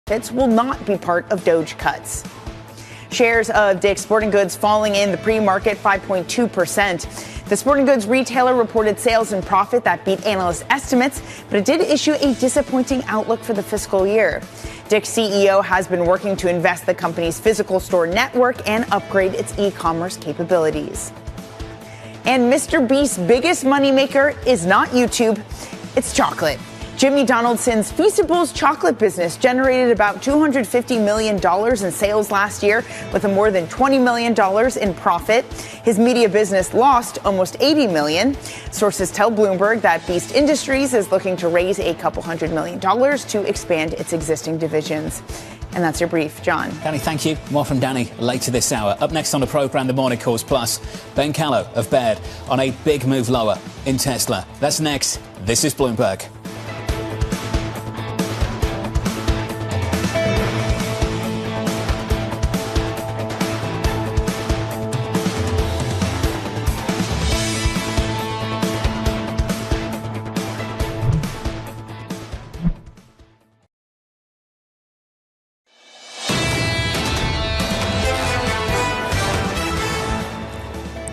Profits will not be part of Doge cuts. Shares of Dick's Sporting Goods falling in the pre-market 5.2%. The sporting goods retailer reported sales and profit that beat analyst estimates, but it did issue a disappointing outlook for the fiscal year. Dick's CEO has been working to invest the company's physical store network and upgrade its e-commerce capabilities. And Mr. Beast's biggest moneymaker is not YouTube, it's chocolate. Jimmy Donaldson's Feastables chocolate business generated about $250 million in sales last year, with a more than $20 million in profit. His media business lost almost $80 million. Sources tell Bloomberg that Beast Industries is looking to raise a couple $100 million to expand its existing divisions. And that's your brief, John. Danny, thank you. More from Danny later this hour. Up next on the programme, the Morning Calls Plus, Ben Callow of Baird on a big move lower in Tesla. That's next. This is Bloomberg.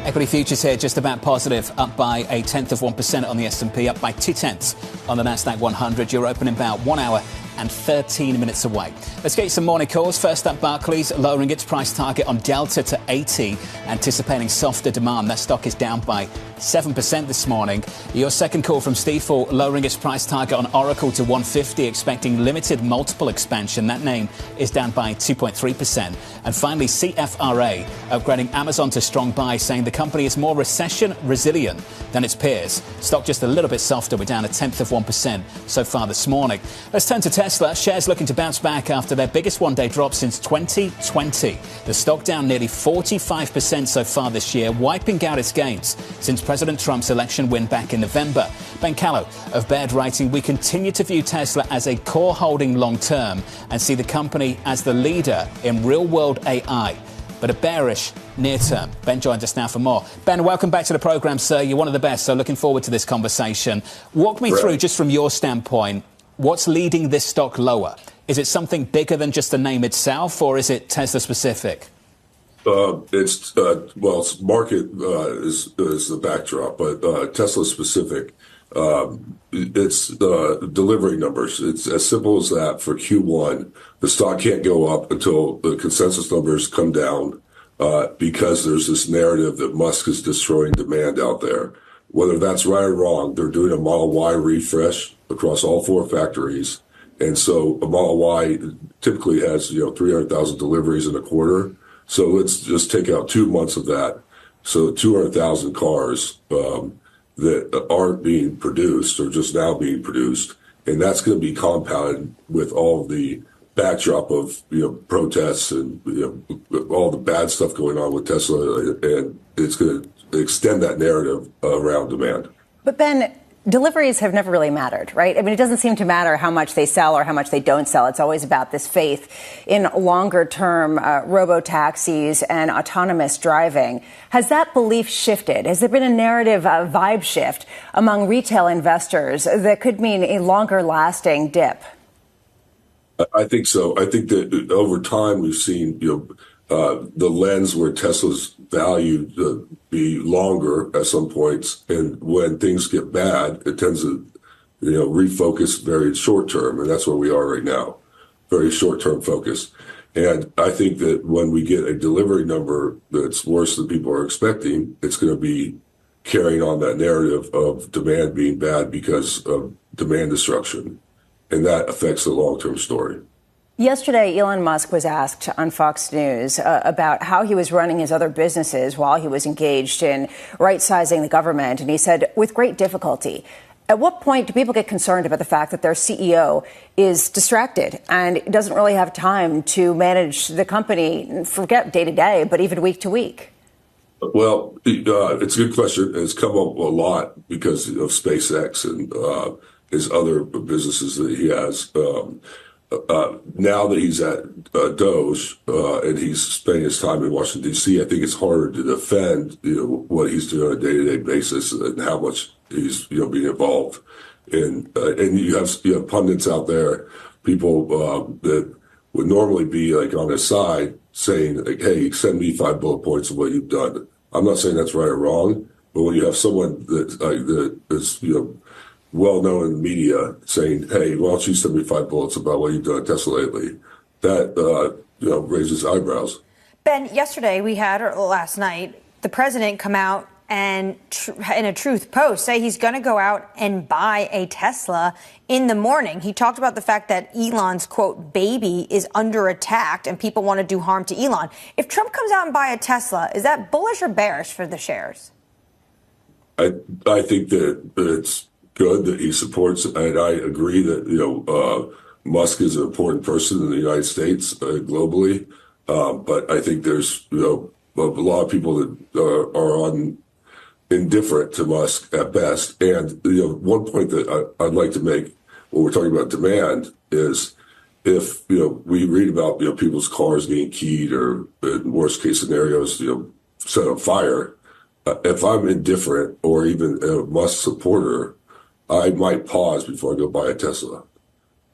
Equity futures here just about positive, up by 0.1% on the S&P, up by 0.2 on the Nasdaq 100. You're open in about 1 hour and 13 minutes away. Let's get some morning calls. First up, Barclays lowering its price target on Delta to 80, anticipating softer demand. That stock is down by 7% this morning. Your second call from Stifel, lowering its price target on Oracle to 150, expecting limited multiple expansion. That name is down by 2.3%. And finally, CFRA upgrading Amazon to strong buy, saying the company is more recession resilient than its peers. Stock just a little bit softer. We're down 0.1% so far this morning. Let's turn to Tesla. Shares looking to bounce back after their biggest one-day drop since 2020. The stock down nearly 45% so far this year, wiping out its gains since President Trump's election win back in November. Ben Callow of Baird writing, we continue to view Tesla as a core holding long-term and see the company as the leader in real-world AI, but a bearish near-term. Ben joins us now for more. Ben, welcome back to the programme, sir. You're one of the best, so looking forward to this conversation. Walk me through, just from your standpoint, what's leading this stock lower? Is it something bigger than just the name itself, or is it Tesla-specific? It's market is the backdrop, but Tesla-specific. It's delivery numbers. It's as simple as that. For Q1, the stock can't go up until the consensus numbers come down because there's this narrative that Musk is destroying demand out there. Whether that's right or wrong, they're doing a Model Y refresh across all 4 factories. And so a Model Y typically has, 300,000 deliveries in a quarter. So let's just take out 2 months of that. So 200,000 cars that aren't being produced or just now being produced. And that's going to be compounded with all the backdrop of, protests and, all the bad stuff going on with Tesla. And it's going to extend that narrative around demand. But Ben, deliveries have never really mattered, right? I mean, it doesn't seem to matter how much they sell or how much they don't sell. It's always about this faith in longer-term robo-taxis and autonomous driving. Has that belief shifted? Has there been a narrative vibe shift among retail investors that could mean a longer-lasting dip? I think so. I think that over time we've seen, the lens where Tesla's value to be longer at some points, and when things get bad, it tends to, refocus very short term, and that's where we are right now, very short term focus. And I think that when we get a delivery number that's worse than people are expecting, it's going to be carrying on that narrative of demand being bad because of demand destruction, and that affects the long term story. Yesterday, Elon Musk was asked on Fox News about how he was running his other businesses while he was engaged in right-sizing the government. And he said, with great difficulty. At what point do people get concerned about the fact that their CEO is distracted and doesn't really have time to manage the company, forget day to day, but even week to week? Well, it's a good question. It's come up a lot because of SpaceX and his other businesses that he has. Now that he's at Doge and he's spending his time in Washington, D.C., I think it's harder to defend, what he's doing on a day-to-day basis and how much he's, being involved in. And you have pundits out there, people that would normally be like on his side saying, like, hey, send me 5 bullet points of what you've done. I'm not saying that's right or wrong, but when you have someone that is, well known in the media saying, hey, why don't you send me 5 bullets about what you've done at Tesla lately, that raises eyebrows. Ben, yesterday we had, or last night, the president come out and in a truth post say he's going to go out and buy a Tesla in the morning. He talked about the fact that Elon's, quote, baby is under attack and people want to do harm to Elon. If Trump comes out and buy a Tesla, is that bullish or bearish for the shares? I think that it's good that he supports, and I agree that, Musk is an important person in the United States, globally. But I think there's, a lot of people that are indifferent to Musk at best. And, one point that I'd like to make when we're talking about demand is if, we read about, people's cars getting keyed or in worst case scenarios, set on fire. If I'm indifferent or even a Musk supporter, I might pause before I go buy a Tesla.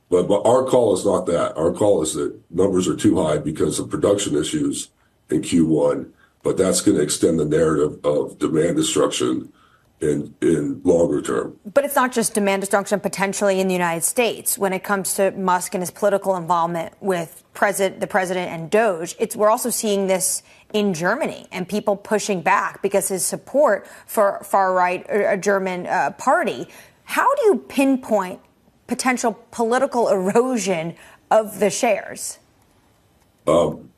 But our call is not that. Our call is that numbers are too high because of production issues in Q1, but that's going to extend the narrative of demand destruction in longer term. But it's not just demand destruction potentially in the United States. When it comes to Musk and his political involvement with the president and Doge, we're also seeing this in Germany and people pushing back because his support for far-right German party. How do you pinpoint potential political erosion of the shares?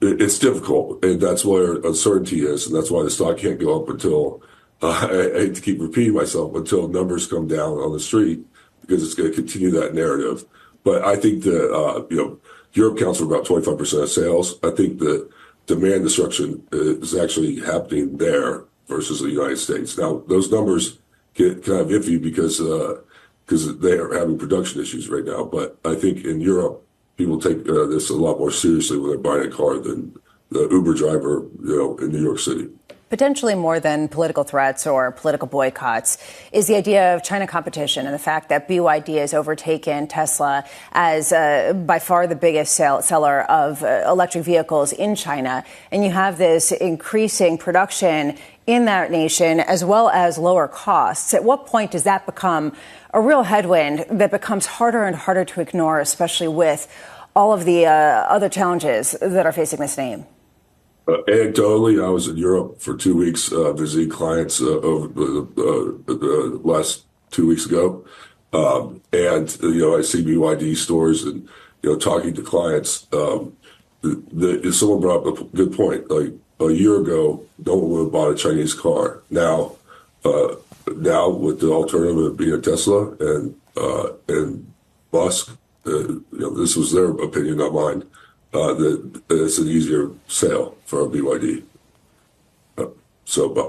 It's difficult, and that's where uncertainty is, and that's why the stock can't go up until, I hate to keep repeating myself, until numbers come down on the street, because it's going to continue that narrative. But I think that, Europe counts for about 25% of sales. I think the demand destruction is actually happening there versus the United States. Now, those numbers get kind of iffy because they are having production issues right now. But I think in Europe, people take this a lot more seriously when they're buying a car than the Uber driver, in New York City. Potentially more than political threats or political boycotts is the idea of China competition and the fact that BYD has overtaken Tesla as by far the biggest seller of electric vehicles in China. And you have this increasing production in that nation as well as lower costs. At what point does that become a real headwind that becomes harder and harder to ignore, especially with all of the other challenges that are facing this name? Anecdotally, I was in Europe for 2 weeks visiting clients over the last 2 weeks ago. And, I see BYD stores and, talking to clients. Someone brought up a good point. Like a year ago, no one would have bought a Chinese car. Now with the alternative of being a Tesla and Musk, this was their opinion, not mine. That it's an easier sale for a BYD. But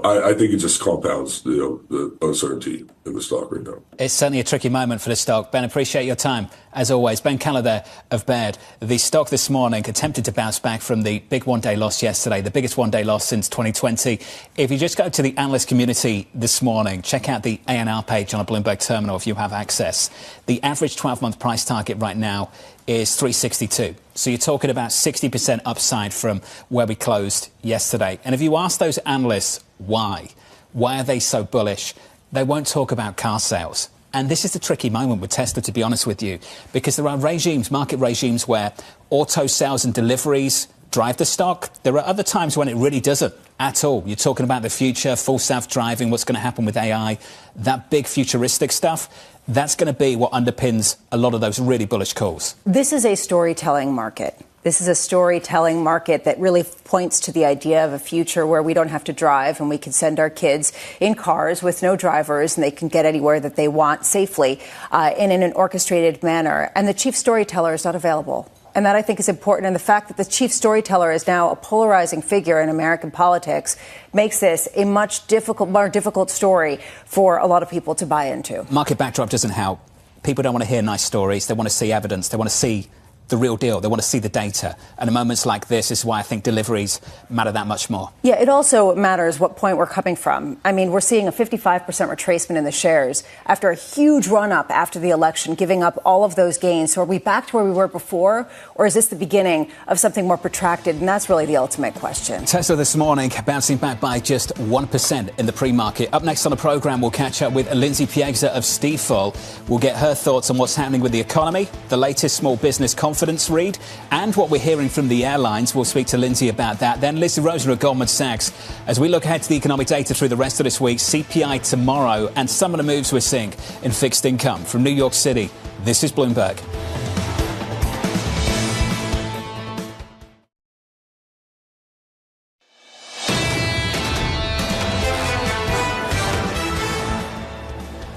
I think it just compounds, the uncertainty in the stock right now. It's certainly a tricky moment for the stock. Ben, appreciate your time, as always. Ben Keller there of Baird. The stock this morning attempted to bounce back from the big one-day loss yesterday, the biggest one-day loss since 2020. If you just go to the analyst community this morning, check out the ANR page on a Bloomberg terminal if you have access. The average 12-month price target right now is 362. So you're talking about 60% upside from where we closed yesterday. And if you ask those analysts why are they so bullish, they won't talk about car sales. And this is the tricky moment with Tesla, to be honest with you, because there are market regimes where auto sales and deliveries drive the stock. There are other times when it really doesn't at all. You're talking about the future, full self-driving, what's going to happen with AI, that big futuristic stuff. That's going to be what underpins a lot of those really bullish calls. This is a storytelling market. This is a storytelling market that really points to the idea of a future where we don't have to drive and we can send our kids in cars with no drivers and they can get anywhere that they want safely and in an orchestrated manner. And the chief storyteller is not available. And that, I think, is important. And the fact that the chief storyteller is now a polarizing figure in American politics makes this a much more difficult story for a lot of people to buy into. Market backdrop doesn't help. People don't want to hear nice stories. They want to see evidence. They want to see the real deal. They want to see the data. And in moments like this is why I think deliveries matter that much more. Yeah, it also matters what point we're coming from. I mean, we're seeing a 55% retracement in the shares after a huge run-up after the election, giving up all of those gains. So are we back to where we were before, or is this the beginning of something more protracted? And that's really the ultimate question. Tesla this morning bouncing back by just 1% in the pre-market. Up next on the program, we'll catch up with Lindsay Piegza of Stifel. We'll get her thoughts on what's happening with the economy, the latest small business confidence read, and what we're hearing from the airlines. We'll speak to Lindsay about that. Then Lizzie Rosen of Goldman Sachs. As we look ahead to the economic data through the rest of this week, CPI tomorrow, and some of the moves we're seeing in fixed income. From New York City, this is Bloomberg.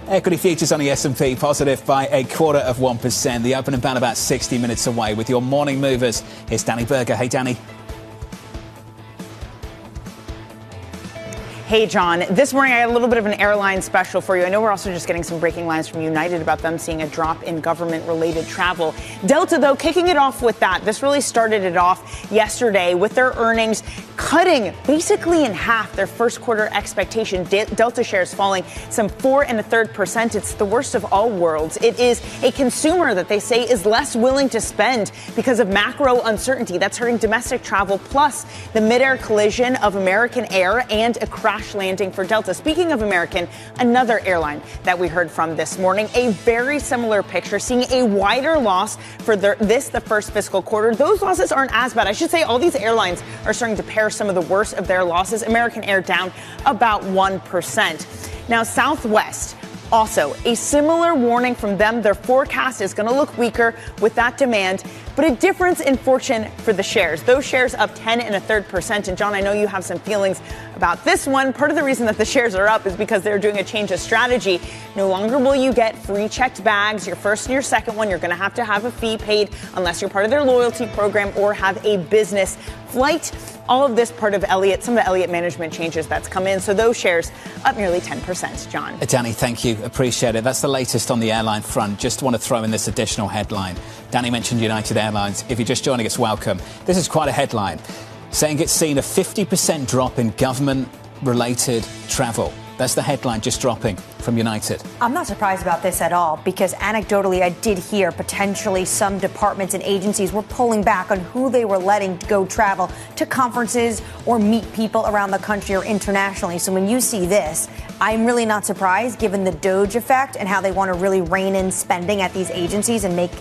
Equity futures on the S&P positive by 0.25%. The open and about 60 minutes away. With your morning movers, here's Danny Berger. Hey, Danny. Hey, John. This morning, I had a little bit of an airline special for you. I know we're also just getting some breaking lines from United about them seeing a drop in government-related travel. Delta, though, kicking it off with that. This really started it off yesterday with their earnings cutting basically in half their first quarter expectation. Delta shares falling some 4.33%. It's the worst of all worlds. It is a consumer that they say is less willing to spend because of macro uncertainty. That's hurting domestic travel, plus the mid-air collision of American Air and a crash landing for Delta. Speaking of American, another airline that we heard from this morning, a very similar picture, seeing a wider loss for the first fiscal quarter. Those losses aren't as bad. I should say all these airlines are starting to pare some of the worst of their losses. American Air down about 1%. Now, Southwest, also a similar warning from them. Their forecast is going to look weaker with that demand, but a difference in fortune for the shares. Those shares up 10.33%. And John, I know you have some feelings about this one. Part of the reason that the shares are up is because they're doing a change of strategy. No longer will you get free checked bags. Your first and your second one, you're going to have a fee paid unless you're part of their loyalty program or have a business flight. All of this part of Elliott, some of the Elliott management changes that's come in. So those shares up nearly 10%, John. Danny, thank you. Appreciate it. That's the latest on the airline front. Just want to throw in this additional headline. Danny mentioned United Airlines. If you're just joining us, welcome. This is quite a headline saying it's seen a 50% drop in government-related travel. That's the headline just dropping from United. I'm not surprised about this at all because anecdotally I did hear potentially some departments and agencies were pulling back on who they were letting go travel to conferences or meet people around the country or internationally. So when you see this, I'm really not surprised given the Doge effect and how they want to really rein in spending at these agencies and make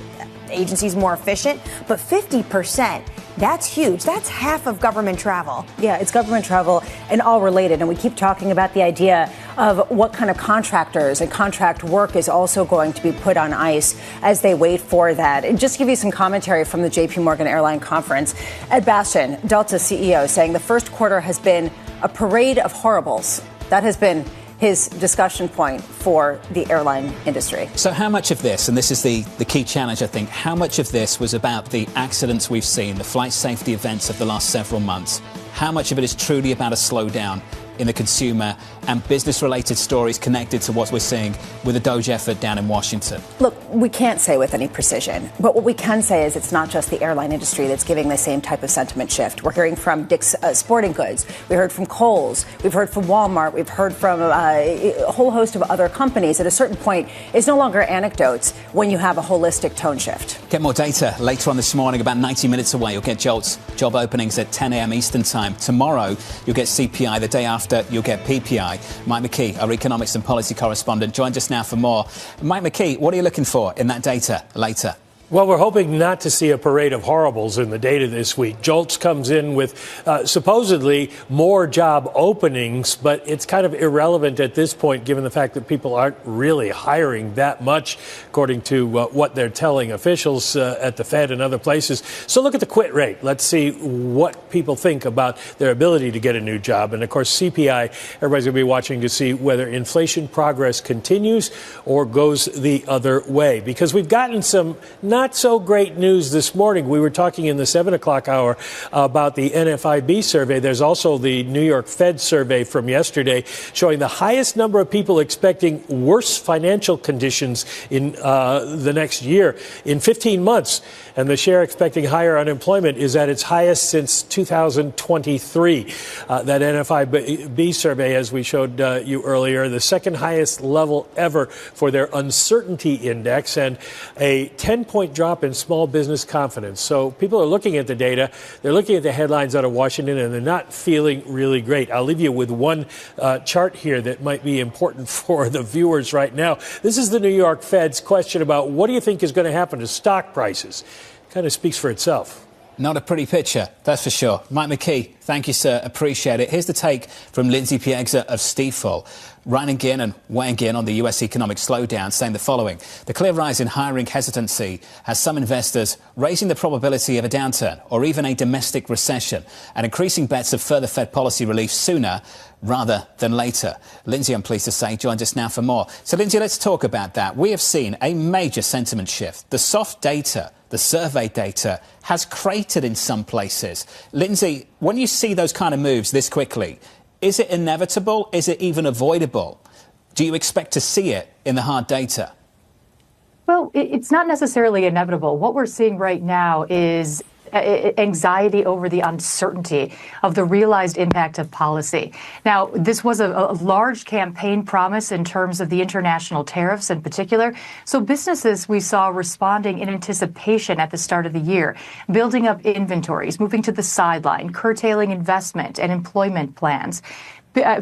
agencies more efficient. But 50%. That's huge. That's half of government travel. Yeah, it's government travel and all related. And we keep talking about the idea of what kind of contractors and contract work is also going to be put on ice as they wait for that. And just to give you some commentary from the JP Morgan Airline Conference, Ed Bastian, Delta CEO, saying the first quarter has been a parade of horribles. That has been his discussion point for the airline industry. So how much of this, and this is the key challenge, I think, how much of this was about the accidents we've seen, the flight safety events of the last several months? How much of it is truly about a slowdown in the consumer and business-related stories connected to what we're seeing with the Doge effort down in Washington? Look, we can't say with any precision, but what we can say is it's not just the airline industry that's giving the same type of sentiment shift. We're hearing from Dick's Sporting Goods. We heard from Kohl's. We've heard from Walmart. We've heard from a whole host of other companies. At a certain point, it's no longer anecdotes when you have a holistic tone shift. Get more data later on this morning, about 90 minutes away. You'll get Jolt's job openings at 10 a.m. Eastern time. Tomorrow, you'll get CPI. The day after, you'll get PPI. Mike McKee, our economics and policy correspondent, joins us now for more. Mike McKee, what are you looking for in that data later? Well, we're hoping not to see a parade of horribles in the data this week. Jolts comes in with supposedly more job openings, but it's kind of irrelevant at this point, given the fact that people aren't really hiring that much, according to what they're telling officials at the Fed and other places. So look at the quit rate. Let's see what people think about their ability to get a new job. And, of course, CPI, everybody's going to be watching to see whether inflation progress continues or goes the other way, because we've gotten some not so great news this morning. We were talking in the 7 o'clock hour about the NFIB survey. There's also the New York Fed survey from yesterday showing the highest number of people expecting worse financial conditions in the next year in 15 months. And the share expecting higher unemployment is at its highest since 2023. That NFIB survey, as we showed you earlier, the second highest level ever for their uncertainty index, and a 10-point drop in small business confidence. So people are looking at the data, they're looking at the headlines out of Washington, and they're not feeling really great. I'll leave you with one chart here that might be important for the viewers right now. This is the New York Fed's question about what do you think is going to happen to stock prices. Kind of speaks for itself. Not a pretty picture, that's for sure. Mike McKee, thank you, sir. Appreciate it. Here's the take from Lindsay Piegza of Stifel, running in and weighing in on the U.S. economic slowdown, saying the following. The clear rise in hiring hesitancy has some investors raising the probability of a downturn or even a domestic recession and increasing bets of further Fed policy relief sooner rather than later. Lindsay, I'm pleased to say, joins us now for more. So, Lindsay, let's talk about that. We have seen a major sentiment shift. The soft data, the survey data, has cratered in some places. Lindsay, when you see those kind of moves this quickly, is it inevitable? Is it even avoidable? Do you expect to see it in the hard data? Well, it's not necessarily inevitable. What we're seeing right now is anxiety over the uncertainty of the realized impact of policy. Now, this was a large campaign promise in terms of the international tariffs in particular. So businesses we saw responding in anticipation at the start of the year, building up inventories, moving to the sideline, curtailing investment and employment plans.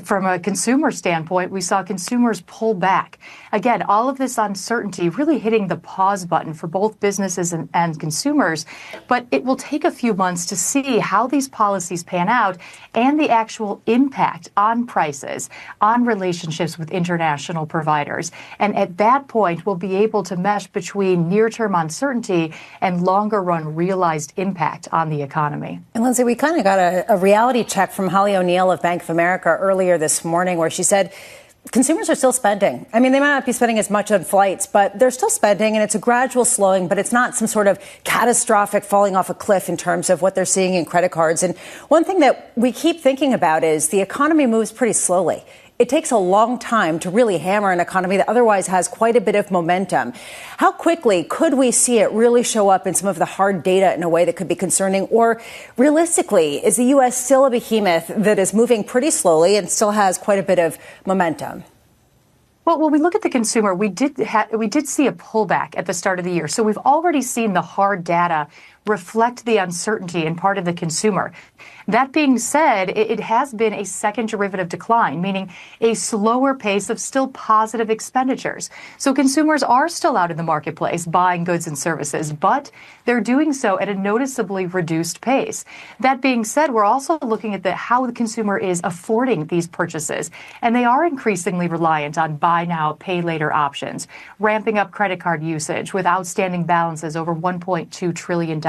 From a consumer standpoint, we saw consumers pull back. Again, all of this uncertainty really hitting the pause button for both businesses and consumers. But it will take a few months to see how these policies pan out and the actual impact on prices, on relationships with international providers. And at that point, we'll be able to mesh between near-term uncertainty and longer-run realized impact on the economy. And Lindsay, we kind of got a reality check from Holly O'Neill of Bank of America earlier this morning, where she said consumers are still spending. I mean, they might not be spending as much on flights, but they're still spending, and it's a gradual slowing, but it's not some sort of catastrophic falling off a cliff in terms of what they're seeing in credit cards. And one thing that we keep thinking about is the economy moves pretty slowly. It takes a long time to really hammer an economy that otherwise has quite a bit of momentum. How quickly could we see it really show up in some of the hard data in a way that could be concerning? Or realistically, is the U.S. still a behemoth that is moving pretty slowly and still has quite a bit of momentum? Well, when we look at the consumer, we did see a pullback at the start of the year. So we've already seen the hard data reflect the uncertainty in part of the consumer. That being said, it has been a second derivative decline, meaning a slower pace of still positive expenditures. So consumers are still out in the marketplace buying goods and services, but they're doing so at a noticeably reduced pace. That being said, we're also looking at how the consumer is affording these purchases, and they are increasingly reliant on buy now, pay later options, ramping up credit card usage with outstanding balances over $1.2 trillion.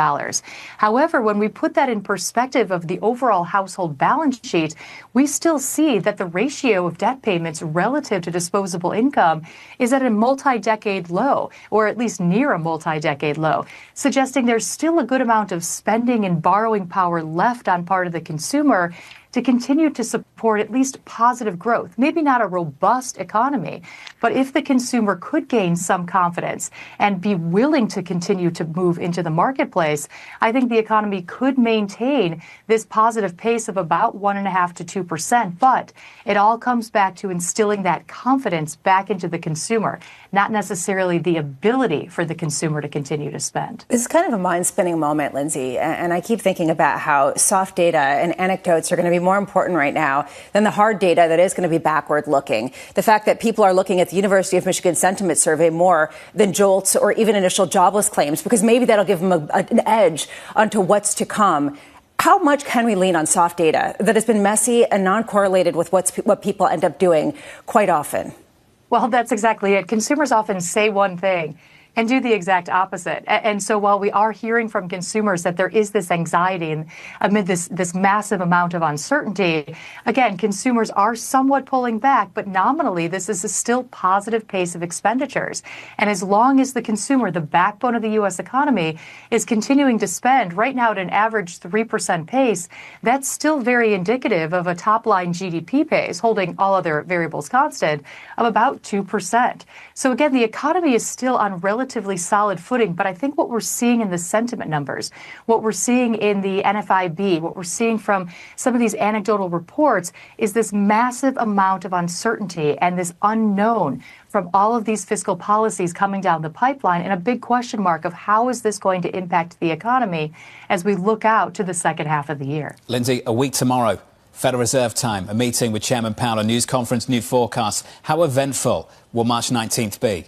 However, when we put that in perspective of the overall household balance sheet, we still see that the ratio of debt payments relative to disposable income is at a multi-decade low, or at least near a multi-decade low, suggesting there's still a good amount of spending and borrowing power left on part of the consumer to continue to support at least positive growth. Maybe not a robust economy, but if the consumer could gain some confidence and be willing to continue to move into the marketplace, I think the economy could maintain this positive pace of about 1.5% to 2%. But it all comes back to instilling that confidence back into the consumer, not necessarily the ability for the consumer to continue to spend. This is kind of a mind-spinning moment, Lindsay, and I keep thinking about how soft data and anecdotes are going to be more important right now than the hard data that is going to be backward-looking. The fact that people are looking at the University of Michigan sentiment survey more than JOLTS or even initial jobless claims, because maybe that'll give them an edge onto what's to come. How much can we lean on soft data that has been messy and non-correlated with what people end up doing quite often? Well, that's exactly it. Consumers often say one thing, and do the exact opposite. And so while we are hearing from consumers that there is this anxiety and amid this massive amount of uncertainty, again, consumers are somewhat pulling back, but nominally this is a still positive pace of expenditures. And as long as the consumer, the backbone of the U.S. economy, is continuing to spend right now at an average 3% pace, that's still very indicative of a top-line GDP pace, holding all other variables constant, of about 2%. So again, the economy is still on relatively solid footing, but I think what we're seeing in the sentiment numbers, what we're seeing in the NFIB, what we're seeing from some of these anecdotal reports is this massive amount of uncertainty and this unknown from all of these fiscal policies coming down the pipeline, and a big question mark of how is this going to impact the economy as we look out to the second half of the year. Lindsay, a week tomorrow, Federal Reserve time, a meeting with Chairman Powell, a news conference, new forecasts. How eventful will March 19th be?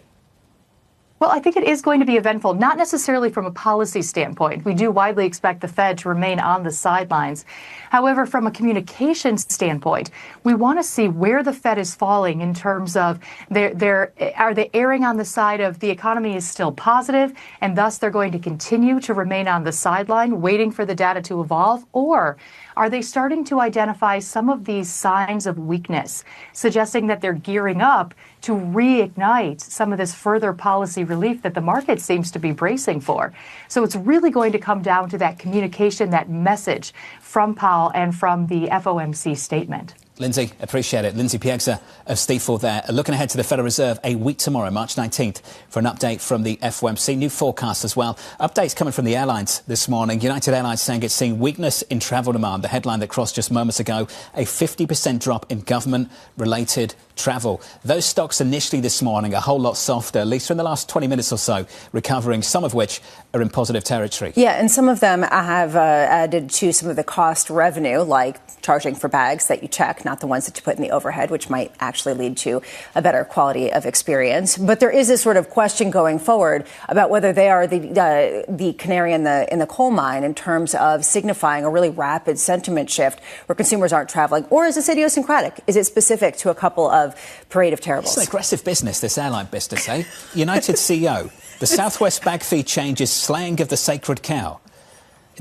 Well, I think it is going to be eventful, not necessarily from a policy standpoint. We do widely expect the Fed to remain on the sidelines. However, from a communications standpoint, we want to see where the Fed is falling in terms of are they erring on the side of the economy is still positive, and thus they're going to continue to remain on the sideline, waiting for the data to evolve, or are they starting to identify some of these signs of weakness, suggesting that they're gearing up to reignite some of this further policy relief that the market seems to be bracing for? So it's really going to come down to that communication, that message from Powell and from the FOMC statement. Lindsay, appreciate it. Lindsay Piegza of Stifel there. Looking ahead to the Federal Reserve a week tomorrow, March 19th, for an update from the FOMC. New forecast as well. Updates coming from the airlines this morning. United Airlines saying it's seeing weakness in travel demand. The headline that crossed just moments ago, a 50% drop in government-related travel. Those stocks initially this morning a whole lot softer, at least in the last 20 minutes or so, recovering, some of which are in positive territory. Yeah, and some of them have added to some of the cost revenue, like charging for bags that you check, not the ones that you put in the overhead, which might actually lead to a better quality of experience. But there is this sort of question going forward about whether they are the canary in the coal mine in terms of signifying a really rapid sentiment shift where consumers aren't traveling, or is this idiosyncratic? Is it specific to a couple of parade of terribles? It's an aggressive business, this airline business, eh? United CEO, the Southwest bag fee change is slaying of the sacred cow.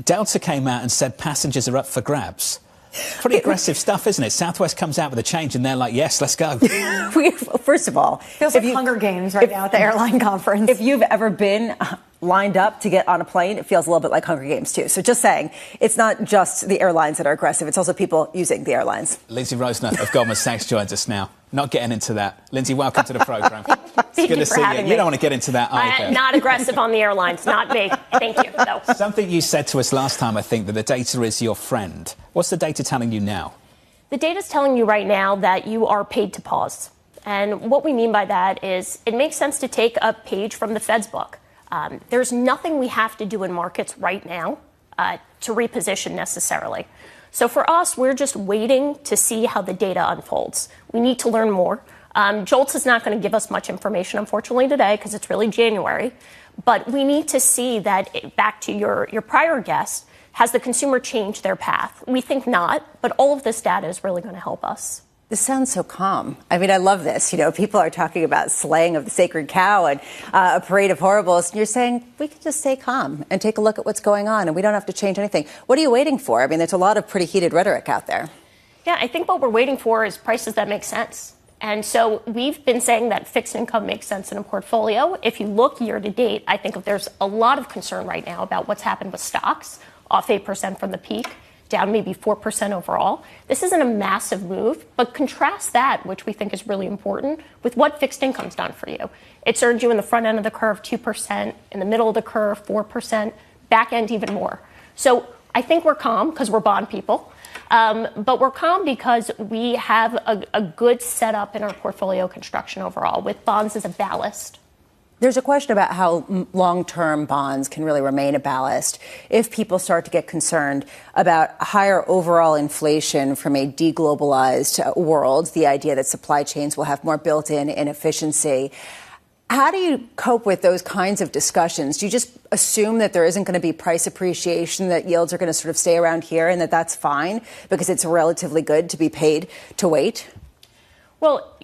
Delta came out and said passengers are up for grabs. Pretty aggressive stuff, isn't it? Southwest comes out with a change and they're like, yes, let's go. First of all, feels like Hunger Games right now at the airline conference. If you've ever been lined up to get on a plane, it feels a little bit like Hunger Games, too. So just saying, it's not just the airlines that are aggressive. It's also people using the airlines. Lindsay Rosner of Goldman Sachs joins us now. Not getting into that. Lindsay, welcome to the programme. It's good to see you. You don't want to get into that either. Not aggressive on the airlines, not me. Thank you, though. Something you said to us last time, I think, that the data is your friend. What's the data telling you now? The data's telling you right now that you are paid to pause. And what we mean by that is it makes sense to take a page from the Fed's book. There's nothing we have to do in markets right now to reposition necessarily. So for us, we're just waiting to see how the data unfolds. We need to learn more. JOLTS is not going to give us much information, unfortunately, today because it's really January. But we need to see that, back to your prior guest, has the consumer changed their path? We think not, but all of this data is really going to help us. This sounds so calm. I mean, I love this. You know, people are talking about slaying of the sacred cow and a parade of horribles. And you're saying we can just stay calm and take a look at what's going on and we don't have to change anything. What are you waiting for? I mean, there's a lot of pretty heated rhetoric out there. Yeah, I think what we're waiting for is prices that make sense. And so we've been saying that fixed income makes sense in a portfolio. If you look year to date, I think there's a lot of concern right now about what's happened with stocks, off 8% from the peak, down maybe 4% overall. This isn't a massive move, but contrast that, which we think is really important, with what fixed income's done for you. It's earned you in the front end of the curve 2%, in the middle of the curve 4%, back end even more. So I think we're calm because we're bond people, but we're calm because we have a good setup in our portfolio construction overall, with bonds as a ballast. There's a question about how long-term bonds can really remain a ballast if people start to get concerned about higher overall inflation from a deglobalized world, the idea that supply chains will have more built-in inefficiency. How do you cope with those kinds of discussions? Do you just assume that there isn't going to be price appreciation, that yields are going to sort of stay around here and that that's fine because it's relatively good to be paid to wait? Well,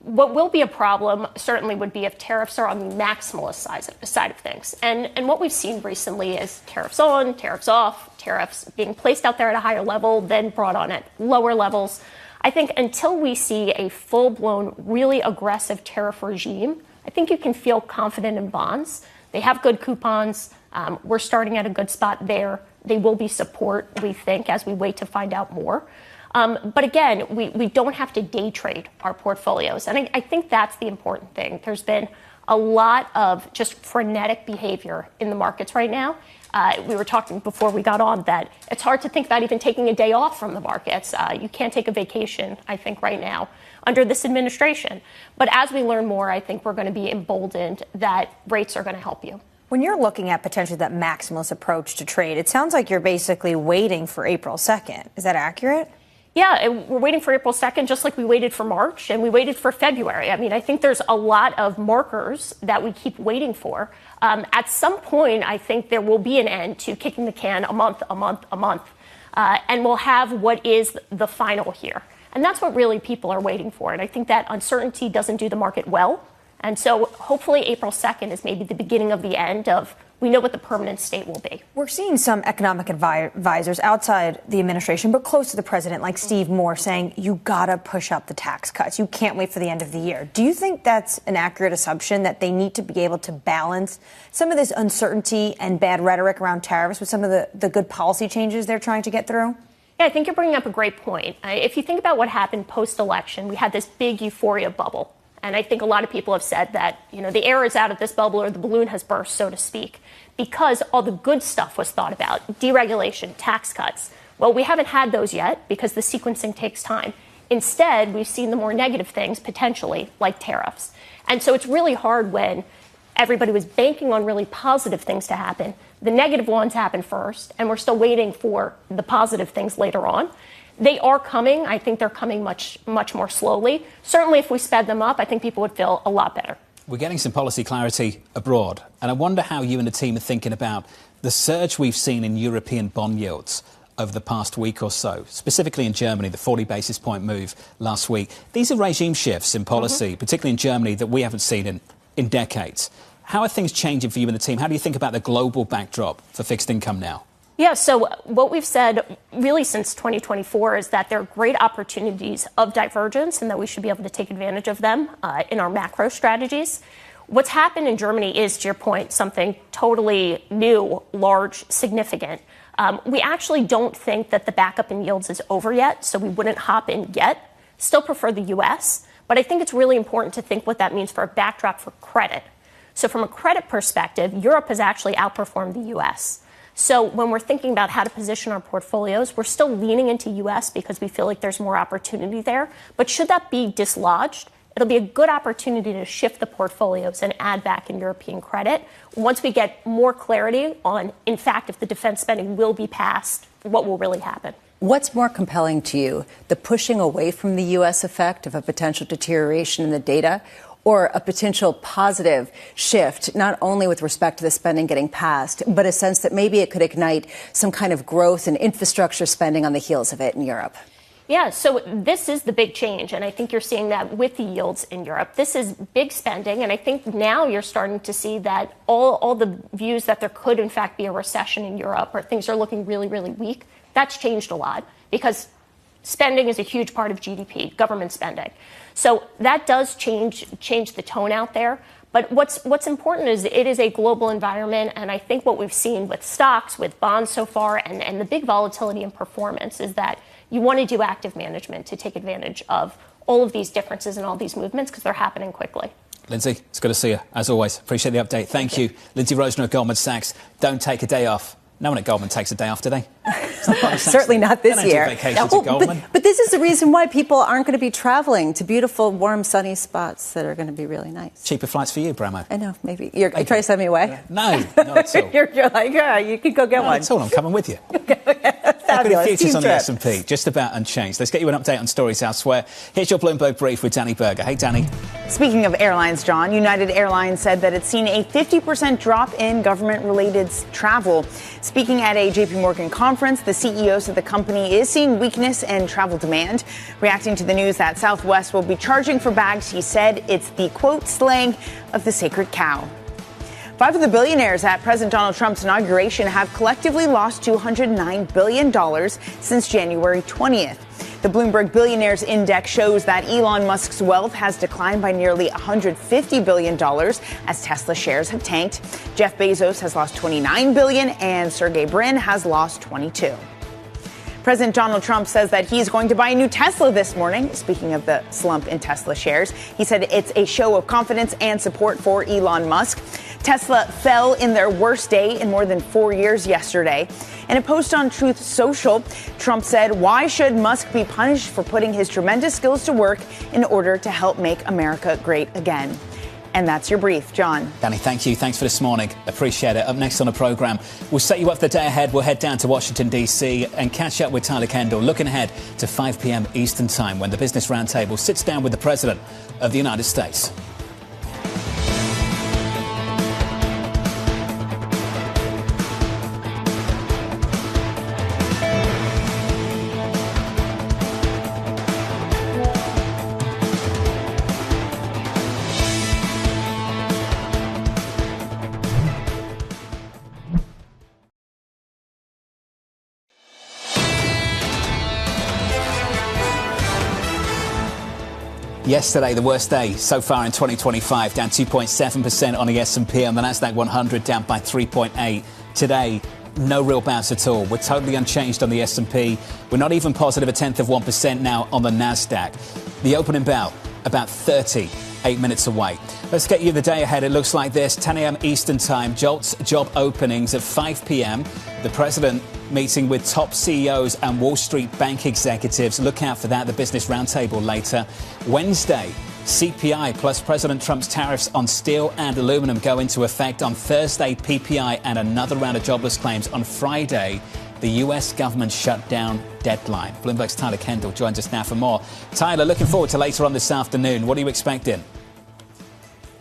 What will be a problem certainly would be if tariffs are on the maximalist side of things. And what we've seen recently is tariffs on, tariffs off, tariffs being placed out there at a higher level, then brought on at lower levels. I think until we see a full-blown, really aggressive tariff regime, I think you can feel confident in bonds. They have good coupons. We're starting at a good spot there. They will be support, we think, as we wait to find out more. But again, we don't have to day trade our portfolios. And I think that's the important thing. There's been a lot of just frenetic behavior in the markets right now. We were talking before we got on that it's hard to think about even taking a day off from the markets. You can't take a vacation, I think, right now under this administration. But as we learn more, I think we're going to be emboldened that rates are going to help you. When you're looking at potentially that maximalist approach to trade, it sounds like you're basically waiting for April 2nd. Is that accurate? Yeah, we're waiting for April 2nd, just like we waited for March and we waited for February. I mean, I think there's a lot of markers that we keep waiting for. At some point, I think there will be an end to kicking the can a month. And we'll have what is the final here. And that's what really people are waiting for. And I think that uncertainty doesn't do the market well. And so hopefully April 2nd is maybe the beginning of the end of we know what the permanent state will be. We're seeing some economic advisors outside the administration, but close to the president, like Steve Moore, saying you got to push up the tax cuts. You can't wait for the end of the year. Do you think that's an accurate assumption that they need to be able to balance some of this uncertainty and bad rhetoric around tariffs with some of the good policy changes they're trying to get through? Yeah, I think you're bringing up a great point. If you think about what happened post-election, we had this big euphoria bubble. And I think a lot of people have said that, the air is out of this bubble or the balloon has burst, so to speak, because all the good stuff was thought about, deregulation, tax cuts. Well, we haven't had those yet because the sequencing takes time. Instead, we've seen the more negative things potentially, like tariffs. And so it's really hard when everybody was banking on really positive things to happen. The negative ones happen first, and we're still waiting for the positive things later on. They are coming. I think they're coming much more slowly. Certainly, if we sped them up, I think people would feel a lot better. We're getting some policy clarity abroad, and I wonder how you and the team are thinking about the surge we've seen in European bond yields over the past week or so, specifically in Germany, the 40 basis point move last week. These are regime shifts in policy, particularly in Germany, that we haven't seen in decades. How are things changing for you and the team? How do you think about the global backdrop for fixed income now? Yeah, so what we've said really since 2024 is that there are great opportunities of divergence and that we should be able to take advantage of them in our macro strategies. What's happened in Germany is, to your point, something totally new, large, significant. We actually don't think that the backup in yields is over yet, so we wouldn't hop in yet. Still prefer the U.S., but I think it's really important to think what that means for a backdrop for credit. So from a credit perspective, Europe has actually outperformed the U.S., so when we're thinking about how to position our portfolios, we're still leaning into U.S. because we feel like there's more opportunity there. But should that be dislodged, it'll be a good opportunity to shift the portfolios and add back in European credit once we get more clarity on, in fact, if the defense spending will be passed, what will really happen. What's more compelling to you, the pushing away from the U.S. effect of a potential deterioration in the data, or a potential positive shift, not only with respect to the spending getting passed, but a sense that maybe it could ignite some kind of growth and infrastructure spending on the heels of it in Europe? Yeah, so this is the big change, and I think you're seeing that with the yields in Europe. This is big spending, and I think now you're starting to see that all the views that there could, in fact, be a recession in Europe or things are looking really, really weak, that's changed a lot because spending is a huge part of GDP, government spending. So that does change the tone out there. But what's important is it is a global environment, and I think what we've seen with stocks, with bonds so far, and the big volatility in performance is that you want to do active management to take advantage of all of these differences and all these movements because they're happening quickly. Lindsay, it's good to see you, as always. Appreciate the update. Thank you. Lindsay Rosner of Goldman Sachs. Don't take a day off. No one at Goldman takes a day off, do they? Certainly not this year. Vacations at Goldman. But this is the reason why people aren't going to be traveling to beautiful, warm, sunny spots that are going to be really nice. Cheaper flights for you, Bramo. I know, maybe. You're trying to send me away? No, not at all. You're like, yeah, you could go get one. Not at all. I'm coming with you. Equity futures on the S&P, just about unchanged. Let's get you an update on stories elsewhere. Here's your Bloomberg Brief with Danny Berger. Hey, Danny. Speaking of airlines, John, United Airlines said that it's seen a 50% drop in government-related travel. Speaking at a JP Morgan conference, the CEO said the company is seeing weakness in travel demand. Reacting to the news that Southwest will be charging for bags, he said it's the, quote, slaying of the sacred cow. 5 of the billionaires at President Donald Trump's inauguration have collectively lost $209 billion since January 20th. The Bloomberg Billionaires Index shows that Elon Musk's wealth has declined by nearly $150 billion as Tesla shares have tanked. Jeff Bezos has lost $29 billion and Sergey Brin has lost $22. President Donald Trump says that he's going to buy a new Tesla this morning. Speaking of the slump in Tesla shares, he said it's a show of confidence and support for Elon Musk. Tesla fell in their worst day in more than 4 years yesterday. In a post on Truth Social, Trump said, "Why should Musk be punished for putting his tremendous skills to work in order to help make America great again?" And that's your brief, John. Danny, thank you. Thanks for this morning. Appreciate it. Up next on the programme, we'll set you up for the day ahead. We'll head down to Washington, D.C. and catch up with Tyler Kendall, looking ahead to 5 p.m. Eastern Time when the Business Roundtable sits down with the President of the United States. Yesterday, the worst day so far in 2025, down 2.7% on the S&P, on the Nasdaq 100 down by 3.8. Today, no real bounce at all. We're totally unchanged on the S&P. We're not even positive a tenth of 1% now on the Nasdaq. The opening bell, about 38 minutes away. Let's get you the day ahead. It looks like this. 10 a.m. Eastern Time. JOLTS job openings at 5 p.m. The President meeting with top CEOs and Wall Street bank executives. Look out for that, the Business Roundtable later. Wednesday, CPI plus President Trump's tariffs on steel and aluminum go into effect. On Thursday, PPI and another round of jobless claims. On Friday, the U.S. government shutdown deadline. Bloomberg's Tyler Kendall joins us now for more. Tyler, looking forward to later on this afternoon. What are you expecting?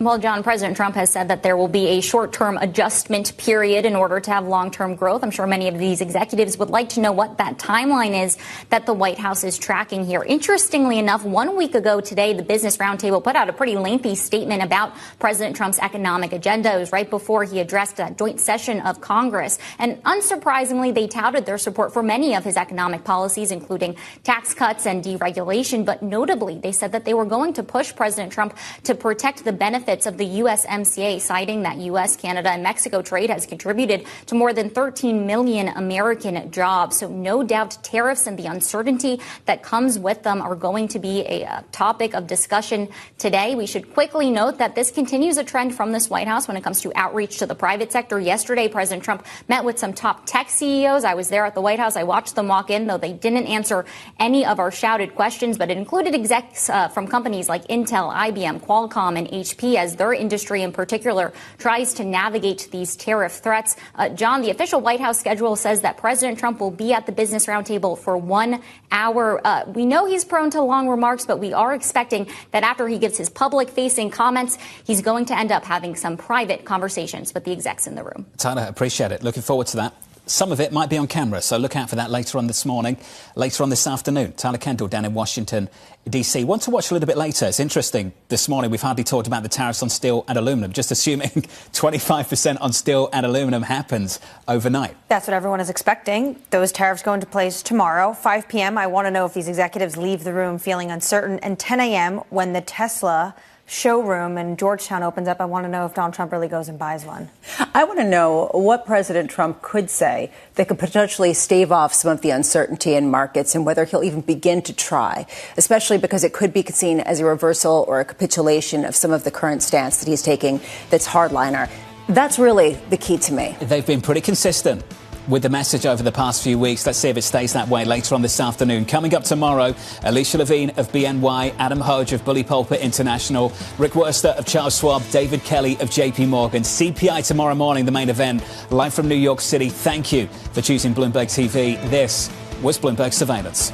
Well, John, President Trump has said that there will be a short-term adjustment period in order to have long-term growth. I'm sure many of these executives would like to know what that timeline is that the White House is tracking here. Interestingly enough, 1 week ago today, the Business Roundtable put out a pretty lengthy statement about President Trump's economic agenda. It was right before he addressed that joint session of Congress. And unsurprisingly, they touted their support for many of his economic policies, including tax cuts and deregulation. But notably, they said that they were going to push President Trump to protect the benefits of the USMCA, citing that U.S., Canada, and Mexico trade has contributed to more than 13 million American jobs. So no doubt tariffs and the uncertainty that comes with them are going to be a topic of discussion today. We should quickly note that this continues a trend from this White House when it comes to outreach to the private sector. Yesterday, President Trump met with some top tech CEOs. I was there at the White House. I watched them walk in, though they didn't answer any of our shouted questions, but it included execs from companies like Intel, IBM, Qualcomm, and HP, as their industry in particular tries to navigate these tariff threats. John, the official White House schedule says that President Trump will be at the Business Roundtable for 1 hour. We know he's prone to long remarks, but we are expecting that after he gives his public-facing comments, he's going to end up having some private conversations with the execs in the room. Tyler, appreciate it. Looking forward to that. Some of it might be on camera, so look out for that later on this morning, later on this afternoon. Tyler Kendall down in Washington, D.C. Want to watch a little bit later. It's interesting. This morning, we've hardly talked about the tariffs on steel and aluminum, just assuming 25% on steel and aluminum happens overnight. That's what everyone is expecting. Those tariffs go into place tomorrow, 5 p.m. I want to know if these executives leave the room feeling uncertain. And 10 a.m. when the Tesla showroom in Georgetown opens up, I want to know if Donald Trump really goes and buys one. I want to know what President Trump could say that could potentially stave off some of the uncertainty in markets and whether he'll even begin to try, especially because it could be seen as a reversal or a capitulation of some of the current stance that he's taking that's hardliner. That's really the key to me. They've been pretty consistent with the message over the past few weeks. Let's see if it stays that way later on this afternoon. Coming up tomorrow, Alicia Levine of BNY, Adam Hodge of Bully Pulpit International, Rick Wurster of Charles Schwab, David Kelly of JP Morgan. CPI tomorrow morning, the main event, live from New York City. Thank you for choosing Bloomberg TV. This was Bloomberg Surveillance.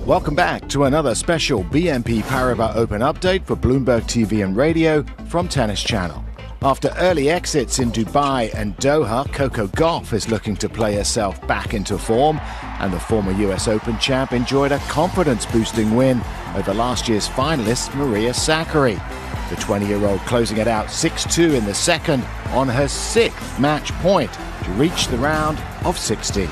Welcome back to another special BNP Paribas Open update for Bloomberg TV and Radio from Tennis Channel. After early exits in Dubai and Doha, Coco Gauff is looking to play herself back into form, and the former US Open champ enjoyed a confidence-boosting win over last year's finalist Maria Sakkari. The 20-year-old closing it out 6-2 in the second on her 6th match point to reach the round of 16.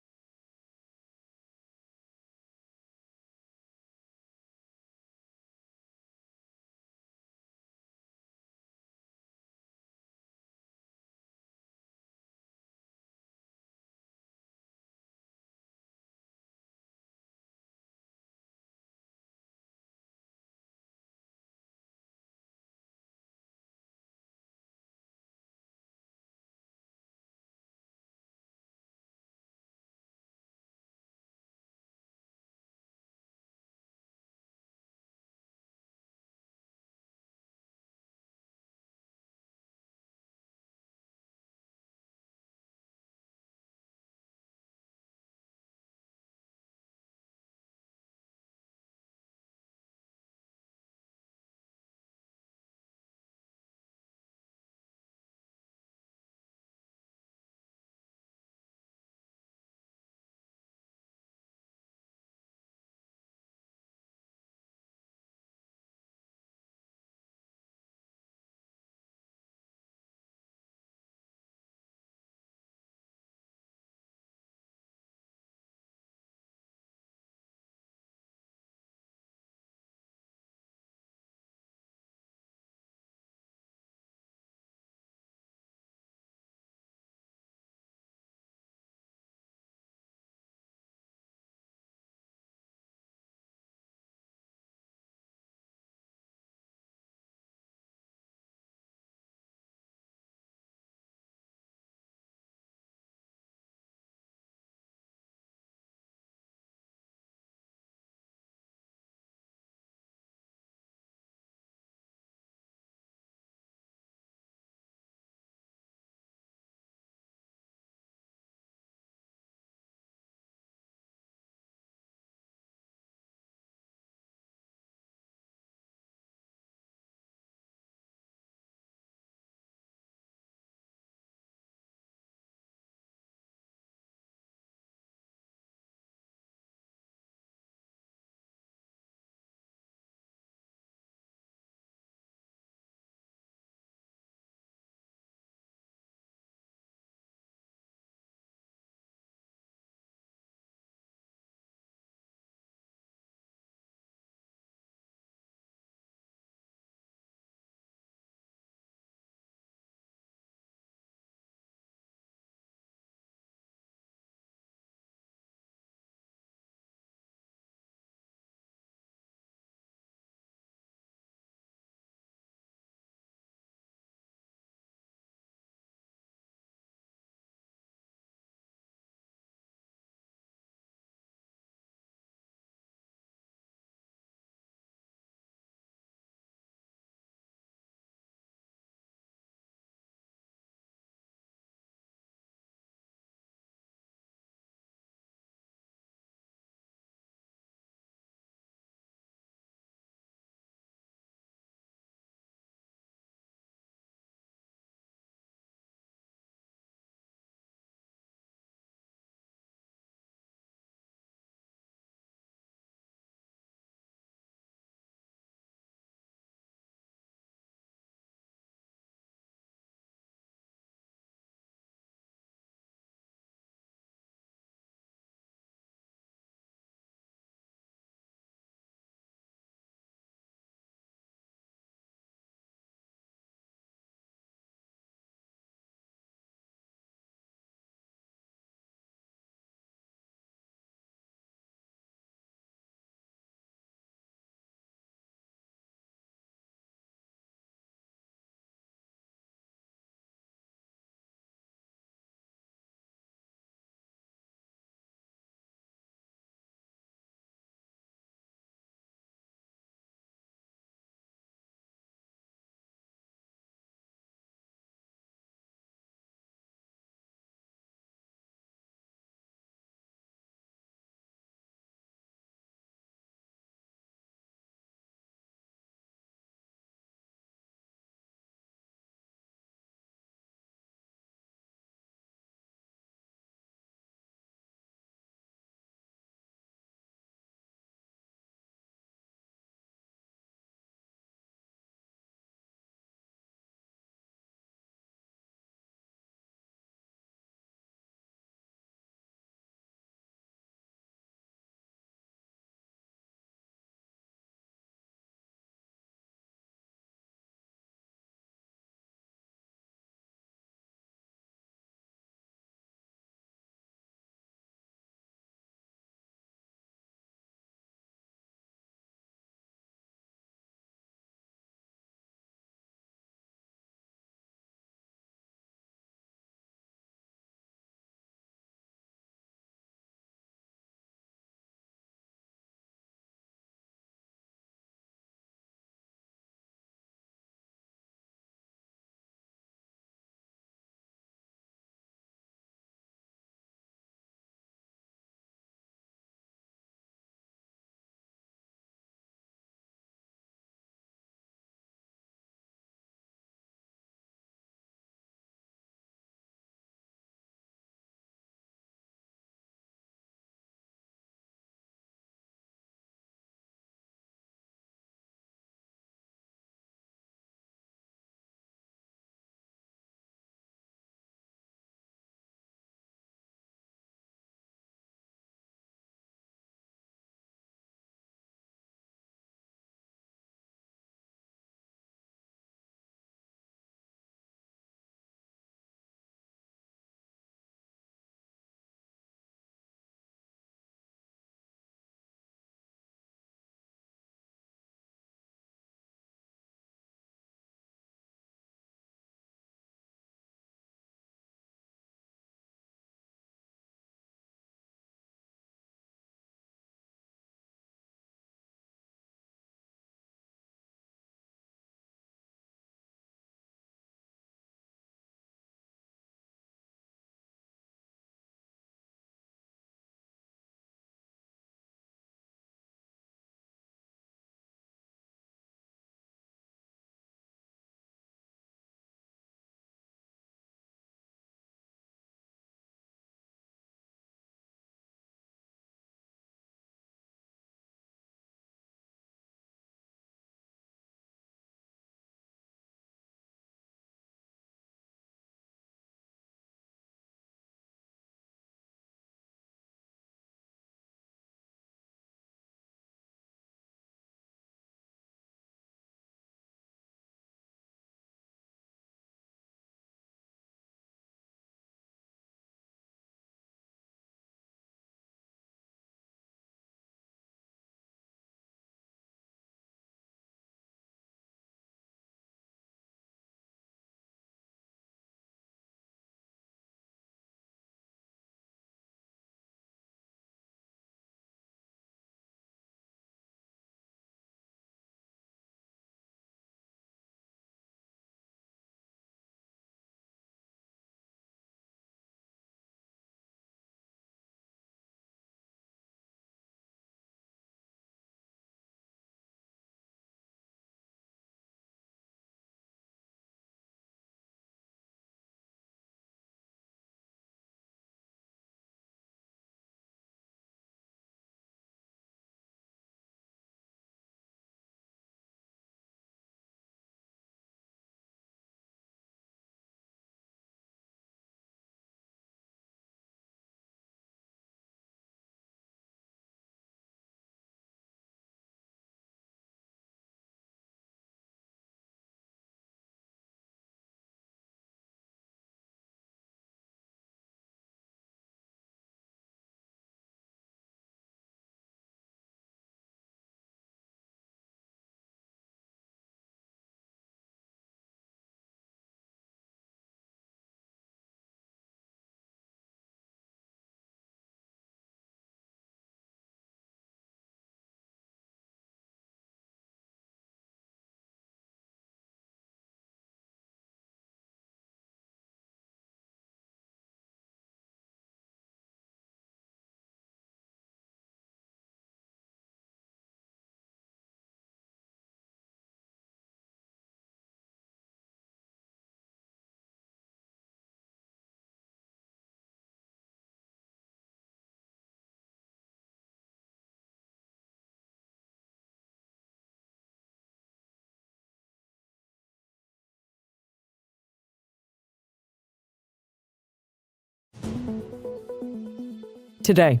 Today,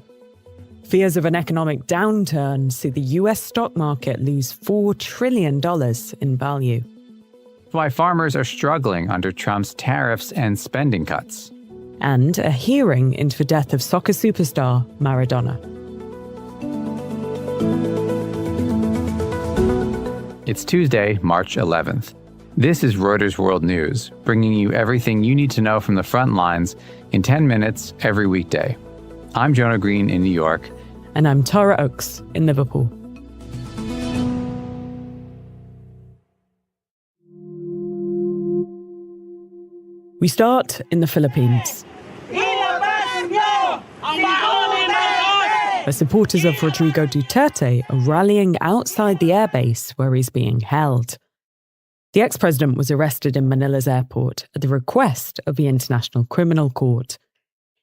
fears of an economic downturn see the US stock market lose $4 trillion in value. Why farmers are struggling under Trump's tariffs and spending cuts. And a hearing into the death of soccer superstar Maradona. It's Tuesday, March 11th. This is Reuters World News, bringing you everything you need to know from the front lines in 10 minutes every weekday. I'm Jonah Green in New York. And I'm Tara Oakes in Liverpool. We start in the Philippines. The supporters of Rodrigo Duterte are rallying outside the airbase where he's being held. The ex-president was arrested in Manila's airport at the request of the International Criminal Court.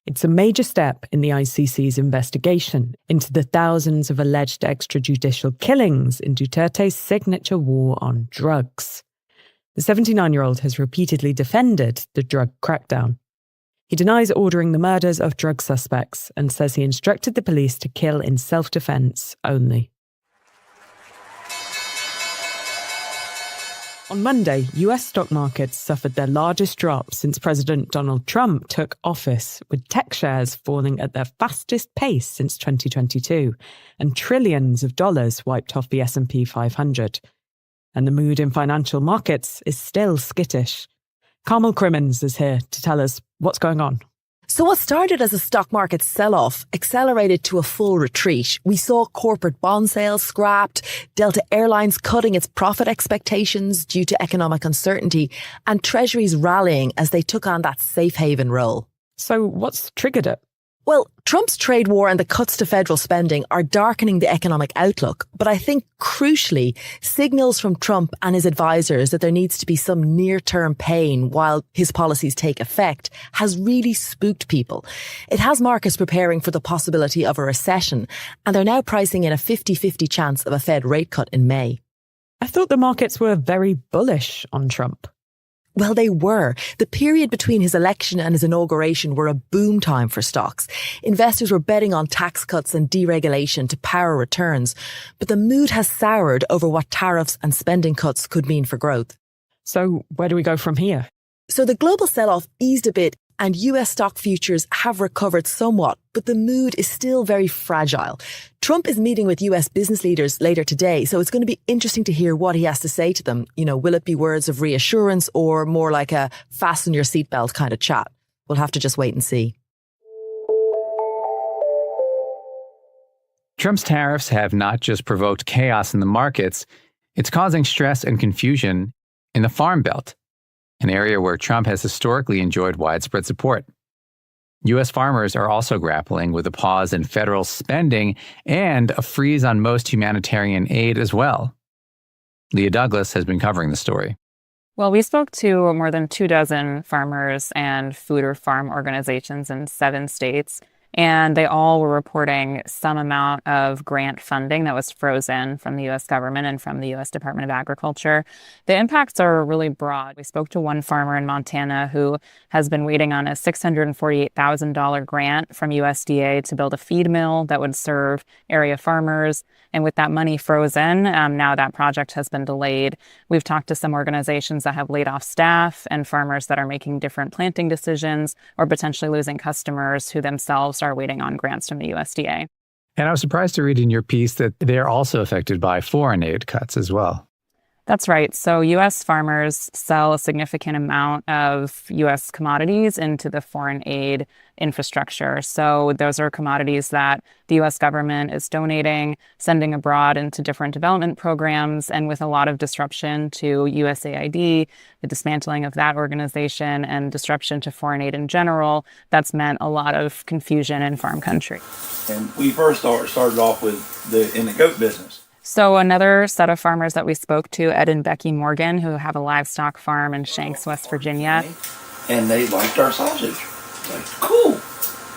It's a major step in the ICC's investigation into the thousands of alleged extrajudicial killings in Duterte's signature war on drugs. The 79-year-old has repeatedly defended the drug crackdown. He denies ordering the murders of drug suspects and says he instructed the police to kill in self-defense only. On Monday, US stock markets suffered their largest drop since President Donald Trump took office, with tech shares falling at their fastest pace since 2022, and trillions of dollars wiped off the S&P 500. And the mood in financial markets is still skittish. Carmel Crimmins is here to tell us what's going on. So what started as a stock market sell-off accelerated to a full retreat. We saw corporate bond sales scrapped, Delta Airlines cutting its profit expectations due to economic uncertainty, and treasuries rallying as they took on that safe haven role. So what's triggered it? Well, Trump's trade war and the cuts to federal spending are darkening the economic outlook. But I think, crucially, signals from Trump and his advisors that there needs to be some near-term pain while his policies take effect has really spooked people. It has markets preparing for the possibility of a recession, and they're now pricing in a 50-50 chance of a Fed rate cut in May. I thought the markets were very bullish on Trump. Well, they were. The period between his election and his inauguration were a boom time for stocks. Investors were betting on tax cuts and deregulation to power returns. But the mood has soured over what tariffs and spending cuts could mean for growth. So where do we go from here? So the global sell-off eased a bit and US stock futures have recovered somewhat, but the mood is still very fragile. Trump is meeting with US business leaders later today, so it's going to be interesting to hear what he has to say to them. You know, will it be words of reassurance or more like a fasten your seatbelt kind of chat? We'll have to just wait and see. Trump's tariffs have not just provoked chaos in the markets, it's causing stress and confusion in the Farm Belt, an area where Trump has historically enjoyed widespread support. U.S. farmers are also grappling with a pause in federal spending and a freeze on most humanitarian aid as well. Leah Douglas has been covering the story. Well, we spoke to more than 24 farmers and food or farm organizations in 7 states, and they all were reporting some amount of grant funding that was frozen from the U.S. government and from the U.S. Department of Agriculture. The impacts are really broad. We spoke to one farmer in Montana who has been waiting on a $648,000 grant from USDA to build a feed mill that would serve area farmers. And with that money frozen, now that project has been delayed. We've talked to some organizations that have laid off staff and farmers that are making different planting decisions or potentially losing customers who themselves are waiting on grants from the USDA. And I was surprised to read in your piece that they're also affected by foreign aid cuts as well. That's right. So U.S. farmers sell a significant amount of U.S. commodities into the foreign aid infrastructure. So those are commodities that the U.S. government is donating, sending abroad into different development programs. And with a lot of disruption to USAID, the dismantling of that organization and disruption to foreign aid in general, that's meant a lot of confusion in farm country. And we first started off in the goat business. So another set of farmers that we spoke to, Ed and Becky Morgan, who have a livestock farm in Shanks, West Virginia. And they liked our sausage. Like, cool.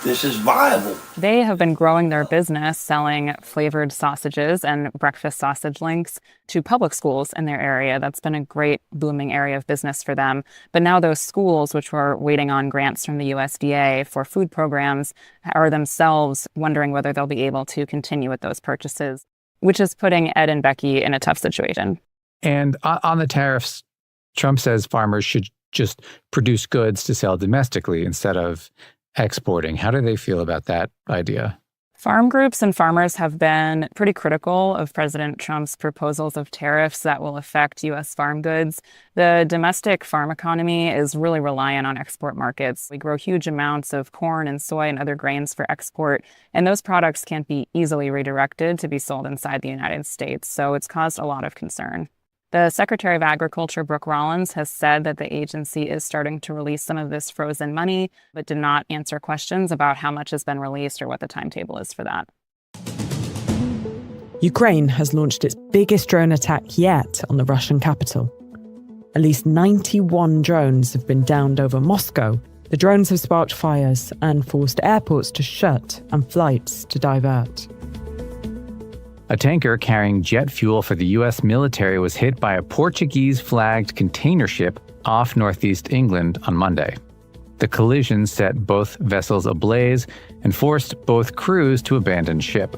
this is viable. They have been growing their business selling flavored sausages and breakfast sausage links to public schools in their area. That's been a great booming area of business for them. But now those schools, which were waiting on grants from the USDA for food programs, are themselves wondering whether they'll be able to continue with those purchases, which is putting Ed and Becky in a tough situation. And on the tariffs, Trump says farmers should just produce goods to sell domestically instead of exporting. How do they feel about that idea? Farm groups and farmers have been pretty critical of President Trump's proposals of tariffs that will affect U.S. farm goods. The domestic farm economy is really reliant on export markets. We grow huge amounts of corn and soy and other grains for export, and those products can't be easily redirected to be sold inside the United States. So it's caused a lot of concern. The Secretary of Agriculture, Brooke Rollins, has said that the agency is starting to release some of this frozen money, but did not answer questions about how much has been released or what the timetable is for that. Ukraine has launched its biggest drone attack yet on the Russian capital. At least 91 drones have been downed over Moscow. The drones have sparked fires and forced airports to shut and flights to divert. A tanker carrying jet fuel for the U.S. military was hit by a Portuguese-flagged container ship off northeast England on Monday. The collision set both vessels ablaze and forced both crews to abandon ship.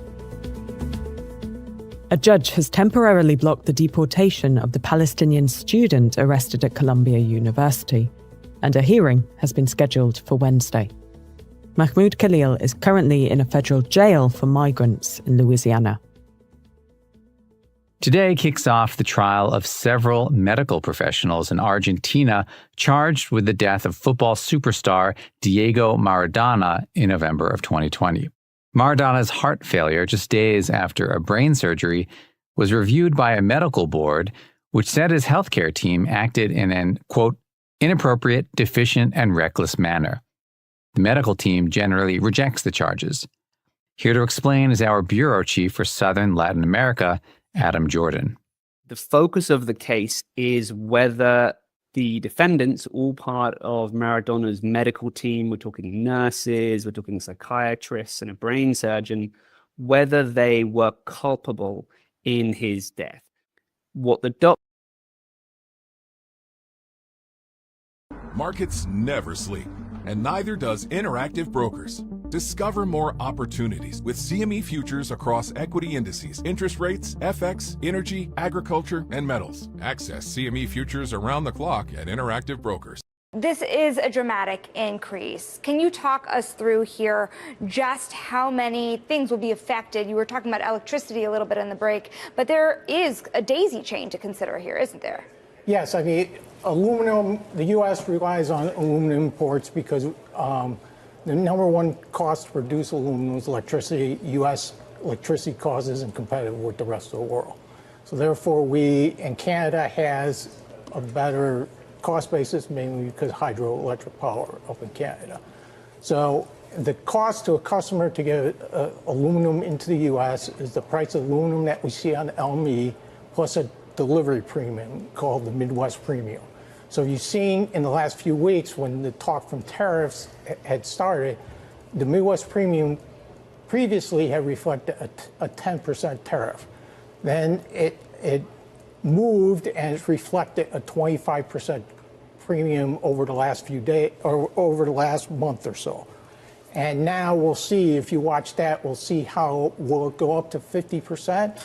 A judge has temporarily blocked the deportation of the Palestinian student arrested at Columbia University, and a hearing has been scheduled for Wednesday. Mahmoud Khalil is currently in a federal jail for migrants in Louisiana. Today kicks off the trial of several medical professionals in Argentina charged with the death of football superstar Diego Maradona in November of 2020. Maradona's heart failure just days after a brain surgery was reviewed by a medical board, which said his healthcare team acted in an, quote, inappropriate, deficient, and reckless manner. The medical team generally rejects the charges. Here to explain is our bureau chief for Southern Latin America, Adam Jordan. The focus of the case is whether the defendants, all part of Maradona's medical team, we're talking nurses, we're talking psychiatrists and a brain surgeon, whether they were culpable in his death. What the Markets never sleep, and neither does Interactive Brokers. Discover more opportunities with CME futures across equity indices, interest rates, FX, energy, agriculture, and metals. Access CME futures around the clock at Interactive Brokers. This is a dramatic increase. Can you talk us through here just how many things will be affected? You were talking about electricity a little bit in the break, but there is a daisy chain to consider here, isn't there? Yes, I mean, aluminum, the U.S. relies on aluminum imports because the number one cost to produce aluminum is electricity. U.S. electricity cost isn't competitive with the rest of the world. So therefore, and Canada has a better cost basis, mainly because hydroelectric power up in Canada. So the cost to a customer to get aluminum into the U.S. is the price of aluminum that we see on LME plus a delivery premium called the Midwest Premium. So you've seen in the last few weeks when the talk from tariffs had started, the Midwest Premium previously had reflected a 10% tariff. Then it moved and it's reflected a 25% premium over the last few days or over the last month or so. And now we'll see, if you watch that, we'll see how will it go up to 50%.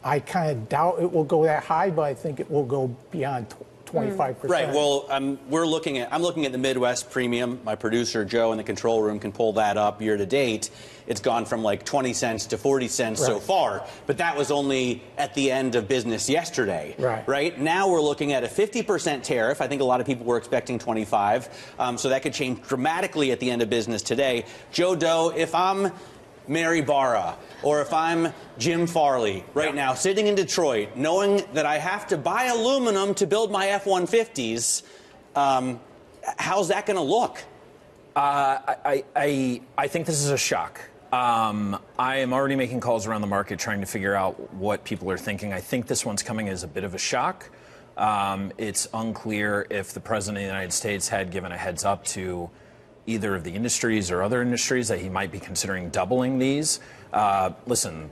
I kind of doubt it will go that high, but I think it will go beyond 25%. Right. Well, I'm looking at the Midwest Premium. My producer Joe in the control room can pull that up year to date. It's gone from like 20 cents to 40 cents so far, but that was only at the end of business yesterday. Right. Now we're looking at a 50% tariff. I think a lot of people were expecting 25, so that could change dramatically at the end of business today. Joe Doe, if I'm Mary Barra, or if I'm Jim Farley right now sitting in Detroit, knowing that I have to buy aluminum to build my F-150s, how's that going to look? I think this is a shock. I am already making calls around the market trying to figure out what people are thinking. I think this one's coming as a bit of a shock. It's unclear if the President of the United States had given a heads up to either of the industries or other industries that he might be considering doubling these. Listen,